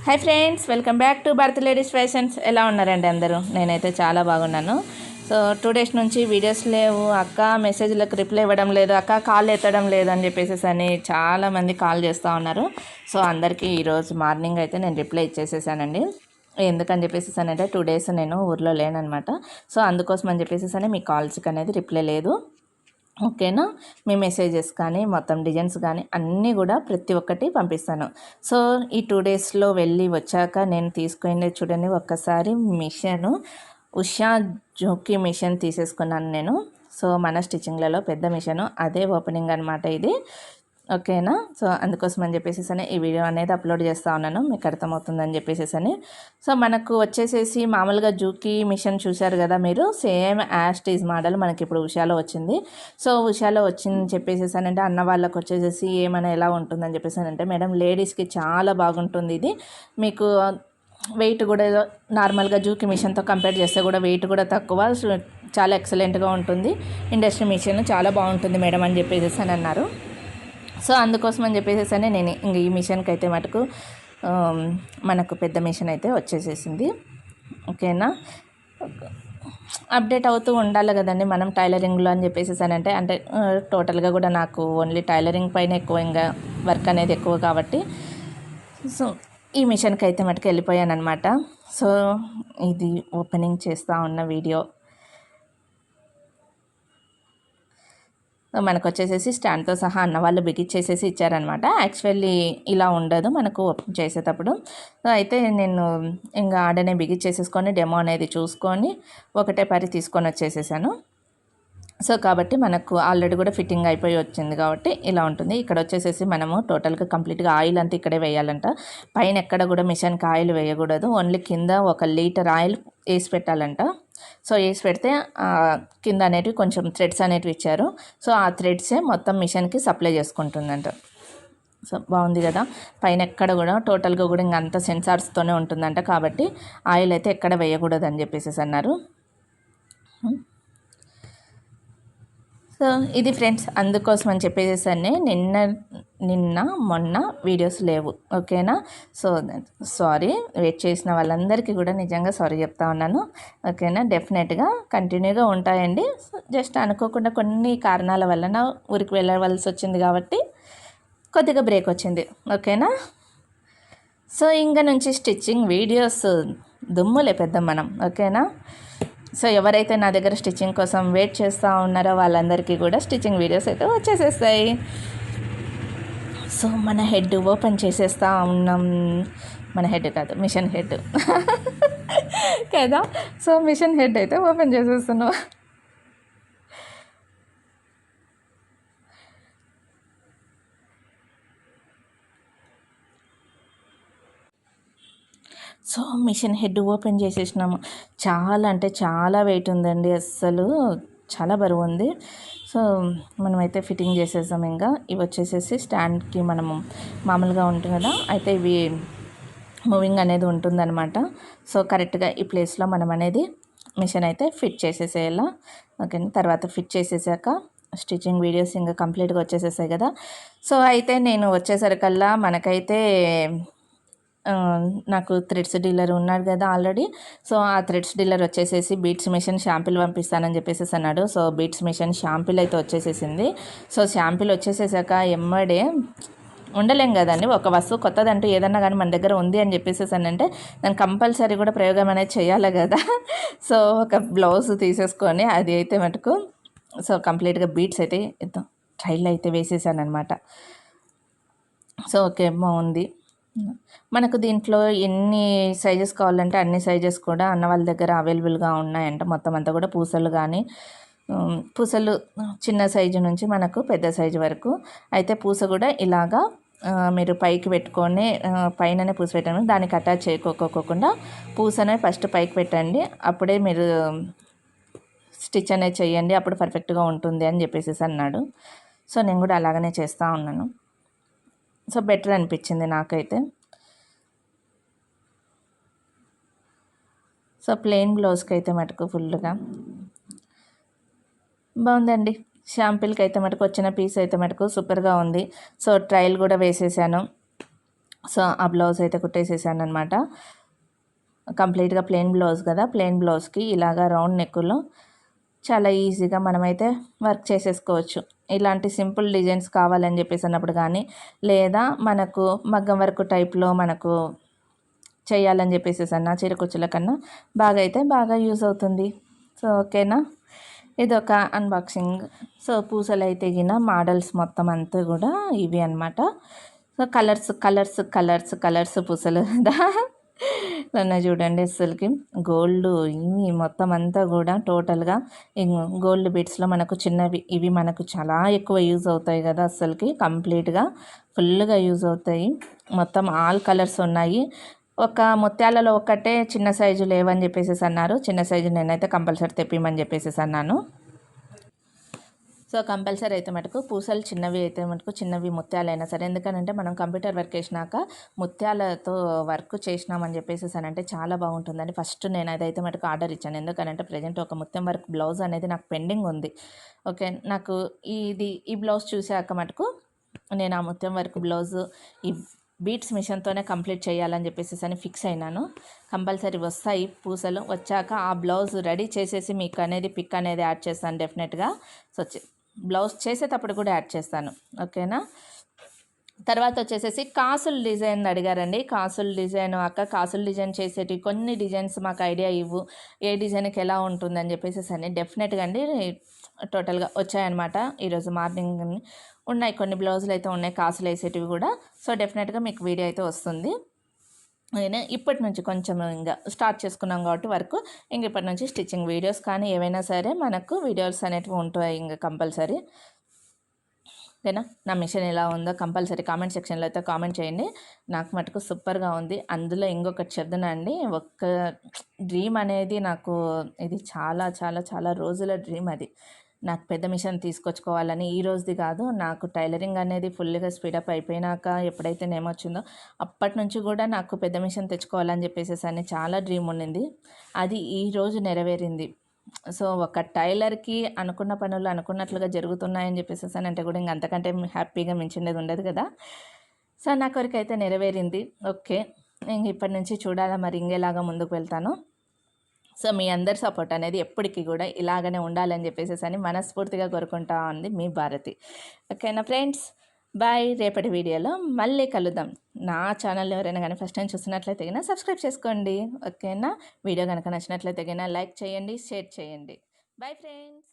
Hi friends, welcome back to Bharat ladies fashions. ఎలా ఉన్నారండి అందరూ? నేనైతే చాలా బాగున్నాను. సో 2 డేస్ నుంచి వీడియోస్ లేవు, అక్క మెసేజ్లకు రిప్లై ఇవ్వడం లేదు, అక్క కాల్ ఎత్తడం లేదు అని చెప్పేసి అని చాలామంది కాల్ చేస్తూ ఉన్నారు. సో అందరికీ ఈరోజు మార్నింగ్ అయితే నేను రిప్లై ఇచ్చేసేసానండి. ఎందుకని చెప్పేసి అంటే 2 డేస్ నేను ఊర్లో లేననమాట. సో అందుకోసం అని చెప్పేసి అని మీ కాల్స్కి అనేది రిప్లై లేదు. ఓకేనా? మీ మెసేజెస్ కానీ మొత్తం డిజైన్స్ కానీ అన్నీ కూడా ప్రతి ఒక్కటి పంపిస్తాను. సో ఈ 2 డేస్లో వెళ్ళి వచ్చాక నేను తీసుకునే చూడండి, ఒక్కసారి మిషను ఉషా జోకీ మిషన్ తీసేసుకున్నాను నేను. సో మన స్టిచ్చింగ్లలో పెద్ద మిషను, అదే ఓపెనింగ్ అనమాట ఇది. ఓకేనా? సో అందుకోసం అని చెప్పేసి అని ఈ వీడియో అనేది అప్లోడ్ చేస్తూ ఉన్నాను, మీకు అర్థమవుతుందని చెప్పేసి అని. సో మనకు వచ్చేసేసి మామూలుగా జూకీ మిషన్ చూశారు కదా మీరు, సేమ్ యాస్టీజ్ మోడల్ మనకి ఇప్పుడు ఉషాలో వచ్చింది. సో ఉషాలో వచ్చిందని చెప్పేసి అంటే అన్న వాళ్ళకి వచ్చేసేసి ఏమైనా ఎలా ఉంటుందని చెప్పేసి అంటే, మేడం లేడీస్కి చాలా బాగుంటుంది ఇది, మీకు వెయిట్ కూడా నార్మల్గా జూకీ మిషన్తో కంపేర్ చేస్తే కూడా వెయిట్ కూడా తక్కువ, చాలా ఎక్సలెంట్గా ఉంటుంది, ఇండస్ట్రీ మిషన్ చాలా బాగుంటుంది మేడం అని చెప్పేసి అని అన్నారు. సో అందుకోసం అని చెప్పేసి నేను ఇంక ఈ మిషన్కి అయితే మటుకు మనకు పెద్ద మిషన్ అయితే వచ్చేసేసింది. ఓకేనా? అప్డేట్ అవుతూ ఉండాలి కదండి మనం టైలరింగ్లో అని చెప్పేసి అంటే టోటల్గా కూడా నాకు ఓన్లీ టైలరింగ్ పైన ఎక్కువ ఇంకా వర్క్ అనేది ఎక్కువ కాబట్టి సో ఈ మిషన్కి అయితే మటుకు వెళ్ళిపోయాను అనమాట. సో ఇది ఓపెనింగ్ చేస్తూ ఉన్న వీడియో. మనకు వచ్చేసేసి స్టాండ్తో సహా అన్న వాళ్ళు బిగిచ్చేసేసి ఇచ్చారనమాట. యాక్చువల్లీ ఇలా ఉండదు మనకు ఓపెన్ చేసేటప్పుడు. అయితే నేను ఇంకా ఆడనే బిగిచ్చేసేసుకొని డెమో అనేది చూసుకొని ఒకటే పరి తీసుకొని వచ్చేసేసాను. సో కాబట్టి మనకు ఆల్రెడీ కూడా ఫిట్టింగ్ అయిపోయి వచ్చింది కాబట్టి ఇలా ఉంటుంది. ఇక్కడ వచ్చేసేసి మనము టోటల్గా కంప్లీట్గా ఆయిల్ అంతా ఇక్కడే వేయాలంట. పైన ఎక్కడ కూడా మిషన్కి ఆయిల్ వేయకూడదు, ఓన్లీ కింద 1 లీటర్ ఆయిల్ వేసి పెట్టాలంట. సో వేసి పెడితే కింద అనేటివి కొంచెం థ్రెడ్స్ అనేటివి ఇచ్చారు. సో ఆ థ్రెడ్సే మొత్తం మిషన్కి సప్లై చేసుకుంటుందంట. సో బాగుంది కదా. పైన ఎక్కడ కూడా టోటల్గా కూడా ఇంక అంత సెన్సార్స్తోనే ఉంటుందంట, కాబట్టి ఆయిల్ అయితే ఎక్కడ వేయకూడదు అని చెప్పేసి అన్నారు. సో ఇది ఫ్రెండ్స్, అందుకోసం అని చెప్పేసి నిన్న మొన్న వీడియోస్ లేవు. ఓకేనా? సో సారీ, వెయిట్ చేసిన వాళ్ళందరికీ కూడా నిజంగా సారీ చెప్తా ఉన్నాను. ఓకేనా? డెఫినెట్గా కంటిన్యూగా ఉంటాయండి. జస్ట్ అనుకోకుండా కొన్ని కారణాల వలన ఊరికి వెళ్ళవలసి వచ్చింది కాబట్టి కొద్దిగా బ్రేక్ వచ్చింది. ఓకేనా? సో ఇంకా నుంచి స్టిచ్చింగ్ వీడియోస్ దుమ్ములే పెద్ద మనం. ఓకేనా? సో ఎవరైతే నా దగ్గర స్టిచ్చింగ్ కోసం వెయిట్ చేస్తూ ఉన్నారో వాళ్ళందరికీ కూడా స్టిచ్చింగ్ వీడియోస్ అయితే వచ్చేసేస్తాయి. సో మన హెడ్ ఓపెన్ చేసేస్తూ ఉన్నాం. మన హెడ్ కాదు, మిషన్ హెడ్ కదా. సో మిషన్ హెడ్ అయితే ఓపెన్ చేసేస్తున్నాం. సో మిషన్ హెడ్ ఓపెన్ చేసేసినాము. చాలా అంటే చాలా వెయిట్ ఉందండి, అస్సలు చాలా బరువు ఉంది. సో మనమైతే ఫిట్టింగ్ చేసేసాం. ఇంకా ఇవి వచ్చేసేసి స్టాండ్కి మనము మామూలుగా ఉంటుంది కదా, అయితే ఇవి మూవింగ్ అనేది ఉంటుందన్నమాట. సో కరెక్ట్గా ఈ ప్లేస్లో మనం అనేది మిషన్ అయితే ఫిట్ చేసేసేయాల. ఓకే, తర్వాత ఫిట్ చేసేసాక స్టిచ్చింగ్ వీడియోస్ ఇంకా కంప్లీట్గా వచ్చేసేసాయి కదా. సో అయితే నేను వచ్చేసరికల్లా మనకైతే నాకు థ్రెడ్స్ డీలర్ ఉన్నాడు కదా ఆల్రెడీ. సో ఆ థ్రెడ్స్ డీలర్ వచ్చేసేసి బీట్స్ మిషన్ షాంపిల్ పంపిస్తానని చెప్పేసి అన్నాడు. సో బీట్స్ మిషన్ షాంపిల్ అయితే వచ్చేసేసింది. సో షాంపిల్ వచ్చేసేసాక ఎమ్మడే ఉండలేం కదండి, ఒక వస్తువు కొత్తదంటూ ఏదన్నా కానీ మన దగ్గర ఉంది అని చెప్పేసి అంటే దాన్ని కంపల్సరీ కూడా ప్రయోగం అనేది చేయాలి కదా. సో ఒక బ్లౌజ్ తీసేసుకొని అది అయితే మటుకు సో కంప్లీట్గా బీట్స్ అయితే ట్రైల్ అయితే వేసేసాను అనమాట. సో ఓకే, బాగుంది. మనకు దీంట్లో ఎన్ని సైజెస్ కావాలంటే అన్ని సైజెస్ కూడా అన్న వాళ్ళ దగ్గర అవైలబుల్గా ఉన్నాయంట. మొత్తం అంతా కూడా పూసలు కానీ పూసలు చిన్న సైజు నుంచి మనకు పెద్ద సైజు వరకు. అయితే పూస కూడా ఇలాగా మీరు పైకి పెట్టుకొని పైననే పూస పెట్టండి, దానికి అటాచ్ చేయకోకుండా పూసనే ఫస్ట్ పైకి పెట్టండి, అప్పుడే మీరు స్టిచ్ అనేది చేయండి, అప్పుడు పర్ఫెక్ట్గా ఉంటుంది అని చెప్పేసి అన్నాడు. సో నేను కూడా అలాగనే చేస్తూ ఉన్నాను. సో బెటర్ అనిపించింది నాకైతే. సో ప్లెయిన్ బ్లౌజ్కి అయితే మటుకు ఫుల్గా బాగుందండి. షాంపిల్కి అయితే మటుకు వచ్చిన పీస్ అయితే మటుకు సూపర్గా ఉంది. సో ట్రయల్ కూడా వేసేసాను. సో ఆ బ్లౌజ్ అయితే కుట్టేసేసాను అనమాట. కంప్లీట్గా ప్లెయిన్ బ్లౌజ్ కదా, ప్లెయిన్ బ్లౌజ్కి ఇలాగా రౌండ్ నెక్కులో చాలా ఈజీగా మనమైతే వర్క్ చేసేసుకోవచ్చు. ఇలాంటి సింపుల్ డిజైన్స్ కావాలని చెప్పేసి అన్నప్పుడు కానీ, లేదా మనకు మగ్గం వర్క్ టైప్లో మనకు చేయాలని చెప్పేసి అన్న చీర కుచ్చుల కన్నా బాగా యూజ్ అవుతుంది. సో ఓకేనా, ఇదొక అన్బాక్సింగ్. సో పూసలు అయితే గిన మోడల్స్ మొత్తం అంతా కూడా ఇవి అనమాట. So colours colours colours colours పూసలు నన్ను చూడండి, అసలుకి గోల్డ్ ఇవి మొత్తం అంతా కూడా టోటల్గా గోల్డ్ బీడ్స్లో మనకు చిన్నవి ఇవి మనకు చాలా ఎక్కువ యూజ్ అవుతాయి కదా, అసలుకి కంప్లీట్గా ఫుల్గా యూజ్ అవుతాయి. మొత్తం ఆల్ కలర్స్ ఉన్నాయి. ఒక ముత్యాలలో ఒక్కటే చిన్న సైజు లేవని చెప్పేసి అన్నారు. చిన్న సైజు నేనైతే కంపల్సరీ తెప్పిమని చెప్పేసి అన్నాను. సో కంపల్సరీ అయితే మటుకు పూసలు చిన్నవి అయితే మటుకు చిన్నవి ముత్యాలైనా సరే, ఎందుకనంటే మనం కంప్యూటర్ వర్క్ చేసినాక ముత్యాలతో వర్క్ చేసినామని చెప్పేసి అంటే చాలా బాగుంటుందని ఫస్ట్ నేను అదైతే మటుకు ఆర్డర్ ఇచ్చాను. ఎందుకనంటే ప్రజెంట్ ఒక ముత్యం వర్క్ బ్లౌజ్ అనేది నాకు పెండింగ్ ఉంది. ఓకే, నాకు ఈ బ్లౌజ్ చూసాక మటుకు నేను ఆ ముత్యం వర్క్ బ్లౌజ్ ఈ బీట్స్ మిషన్తోనే కంప్లీట్ చేయాలని చెప్పేసి అని ఫిక్స్ అయినాను. కంపల్సరీ వస్తాయి పూసలు. వచ్చాక ఆ బ్లౌజ్ రెడీ చేసేసి మీకు అనేది పిక్ అనేది యాడ్ చేస్తాను డెఫినెట్గా. సో బ్లౌజ్ చేసేటప్పుడు కూడా యాడ్ చేస్తాను, ఓకేనా. తర్వాత వచ్చేసేసి కాసులు డిజైన్ అడిగారండి. కాసులు డిజైన్ అక్క కాసులు డిజైన్ చేసేటి కొన్ని డిజైన్స్ మాకు ఐడియా ఇవ్వు, ఏ డిజైన్కి ఎలా ఉంటుందని చెప్పేసి అని డెఫినెట్గా అండి టోటల్గా వచ్చాయన్నమాట. ఈరోజు మార్నింగ్ ఉన్నాయి కొన్ని బ్లౌజులు అయితే ఉన్నాయి కాసులు వేసేటివి కూడా. సో డెఫినెట్గా మీకు వీడియో అయితే వస్తుంది. నేను ఇప్పటి నుంచి కొంచెం ఇంకా స్టార్ట్ చేసుకున్నాం కాబట్టి వర్క్, ఇంక ఇప్పటి నుంచి స్టిచ్చింగ్ వీడియోస్ కానీ ఏవైనా సరే మనకు వీడియోస్ అనేటివి ఉంటాయి ఇంకా కంపల్సరీ. ఓకేనా, నా మిషన్ ఎలా ఉందో కంపల్సరీ కామెంట్ సెక్షన్లో అయితే కామెంట్ చేయండి. నాకు మటుకు సూపర్గా ఉంది. అందులో ఇంకొకటి చెప్తున్నా అండి, ఒక్క డ్రీమ్ అనేది నాకు ఇది చాలా చాలా చాలా రోజుల డ్రీమ్ అది. నాకు పెద్ద మిషన్ తీసుకొచ్చుకోవాలని, ఈ రోజుది కాదు, నాకు టైలరింగ్ అనేది ఫుల్గా స్పీడప్ అయిపోయినాక ఎప్పుడైతే నేమొచ్చిందో అప్పటి నుంచి కూడా నాకు పెద్ద మిషన్ తెచ్చుకోవాలని చెప్పేసి అని చాలా డ్రీమ్ ఉండింది. అది ఈరోజు నెరవేరింది. సో ఒక టైలర్కి అనుకున్న పనులు అనుకున్నట్లుగా జరుగుతున్నాయని చెప్పేసి అని అంటే కూడా ఇంక అంతకంటే హ్యాపీగా మించిండేది ఉండదు కదా. సో నా కోరిక అయితే నెరవేరింది. ఓకే, ఇంక ఇప్పటి నుంచి చూడాలా మరి ఇంకేలాగా ముందుకు వెళ్తాను. సో మీ అందరి సపోర్ట్ అనేది ఎప్పటికీ కూడా ఇలాగనే ఉండాలని చెప్పేసి అని మనస్ఫూర్తిగా కోరుకుంటా ఉంది మీ భారతి. ఓకేనా ఫ్రెండ్స్, బాయ్. రేపటి వీడియోలో మళ్ళీ కలుద్దాం. నా ఛానల్ ఎవరైనా కానీ ఫస్ట్ టైం చూస్తున్నట్లయితే కన్నా సబ్స్క్రైబ్ చేసుకోండి, ఓకేనా. వీడియో కనుక నచ్చినట్లయితే కన్నా లైక్ చేయండి, షేర్ చేయండి. Bye friends.